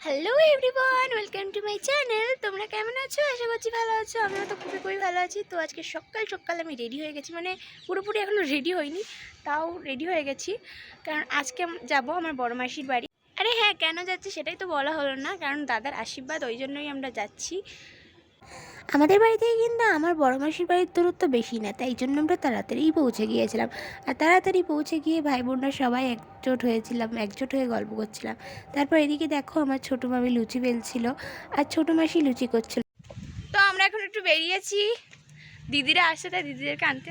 Hello everyone, welcome to my channel. তোমরা কেমন আছো? আশা করছি ভালো আছো। আমিও তো খুবই ভালো আছি। তো আজকে সকাল সকাল আমি রেডি হয়ে গেছি, মানে পুরোপুরি এখনও রেডি হইনি, তাও রেডি হয়ে গেছি। কারণ আজকে যাব আমার বড় মাসির বাড়ি। আরে হ্যাঁ, কেন যাচ্ছি সেটাই তো বলা হলো না, কারণ দাদার আশীর্বাদ, ওই জন্যই আমরা যাচ্ছি। আমাদের বাড়ি থেকে কিন্তু আমার বড় মাসির বাড়ির দূরত্ব বেশি না, তাই জন্য আমরা তাড়াতাড়িই পৌঁছে গিয়েছিলাম। আর তাড়াতাড়ি পৌঁছে গিয়ে ভাই বোনরা সবাই একজোট হয়ে গল্প করছিলাম। তারপর এদিকে দেখো আমার ছোটো মামি লুচি বেলছিল আর ছোটো মাসি লুচি করছিল। তো আমরা এখন একটু বেরিয়েছি, দিদিরা আসছে তাই দিদিদেরকে আনতে।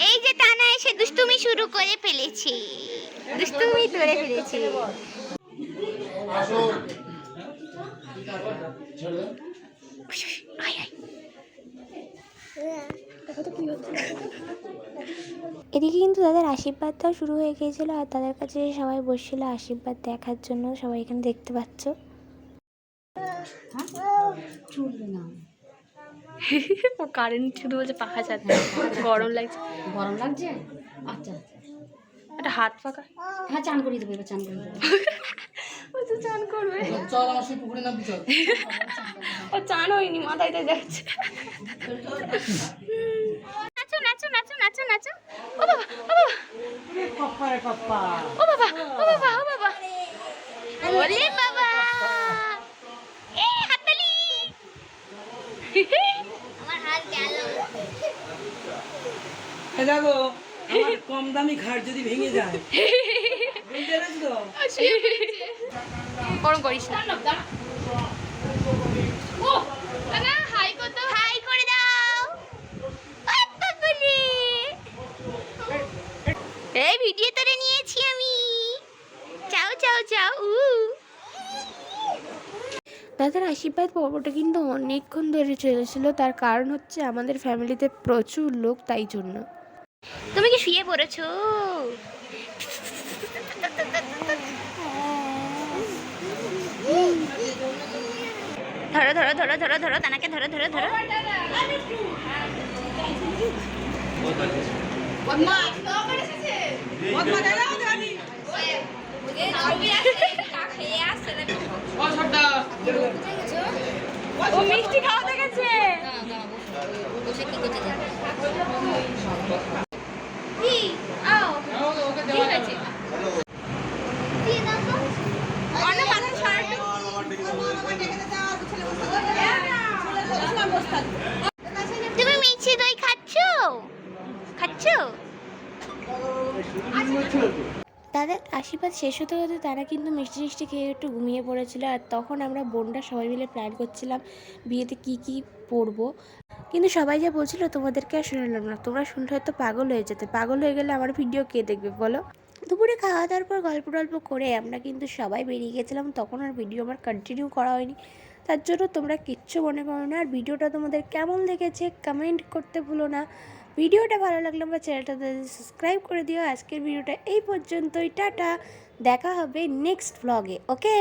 এই যে টানা এসে দুষ্টুমি শুরু করে ফেলেছে, দুষ্টুমি করে ফেলেছে। এদিকে কিন্তু তাদের আশীর্বাদটাও শুরু হয়ে গিয়েছিল, আর তাদের কাছে সবাই বসছিল আশীর্বাদ দেখার জন্য। সবাই এখানে দেখতে পাচ্ছ। ও কারেন্ট শুধু বলছে পাখা চালাতে, গরম লাগছে। গরম লাগছে? আচ্ছা, একটা হাত পাকা। হ্যাঁ, চান করিয়ে দেবো, এবার চান করে দেবো। ও তো চান করবে। চল আমার সেই পুকুরে নামবি, চল। ও চান হয়নি, মাথায় তাই যাচ্ছে। নাচো নাচো নাচো নাচো নাচো। ও বাবা, ও বাবা, ও বাবা, ও বাবা, ও বাবা, ওরে বাবা, এ হাততালি। আমার হাত গেল। এই দেখো আমার কম দামি খাট যদি ভেঙে যায়, বুঝতে পেরেছো? গরম করিস না। ও না, হাই করে দাও, হাই করে দাও। এই ভিডিও করে নিয়েছি আমি। চাও চাও চাও। দাদার আশীর্বাদ পর্বটা কিন্তু অনেকক্ষণ ধরে চলেছিল, তার কারণ হচ্ছে আমাদের ফ্যামিলিতে প্রচুর লোক, তাই জন্য। তুমি কি শুয়ে পড়েছো? ধরো ধরো ধরো ধরো ধরো, তানাকে ধরো ধরো ধরো। ও মিষ্টি খাওয়াতে গেছে। কি আও কি হয়েছে? তুমি মিষ্টি দই খাচ্ছো? তাদের আশীর্বাদ শেষ হতে হতে তারা কিন্তু মিষ্টি খেয়ে একটু ঘুমিয়ে পড়েছিল। আর তখন আমরা বোনরা সবাই মিলে প্ল্যান করছিলাম বিয়েতে কি কি পরবো। কিন্তু সবাই যা বলছিল তোমাদেরকে আর শোনালাম না, তোমরা শুনলে হয়তো পাগল হয়ে যেতে। পাগল হয়ে গেলে আমার ভিডিও কে দেখবে বলো? দুপুরে খাওয়া দাওয়ার পর গল্প করে আমরা কিন্তু সবাই বেরিয়ে গেছিলাম। তখন আর ভিডিও আমার কন্টিনিউ করা হয়নি, তার জন্য তোমরা কিচ্ছু মনে করো না। আর ভিডিওটা তোমাদের কেমন লেগেছে কমেন্ট করতে ভুলো না। ভিডিওটা ভালো লাগলে আমার চ্যানেলটা সাবস্ক্রাইব করে দিও। আজকের ভিডিওটা এই পর্যন্তই, টাটা। দেখা হবে নেক্সট ব্লগে, ওকে।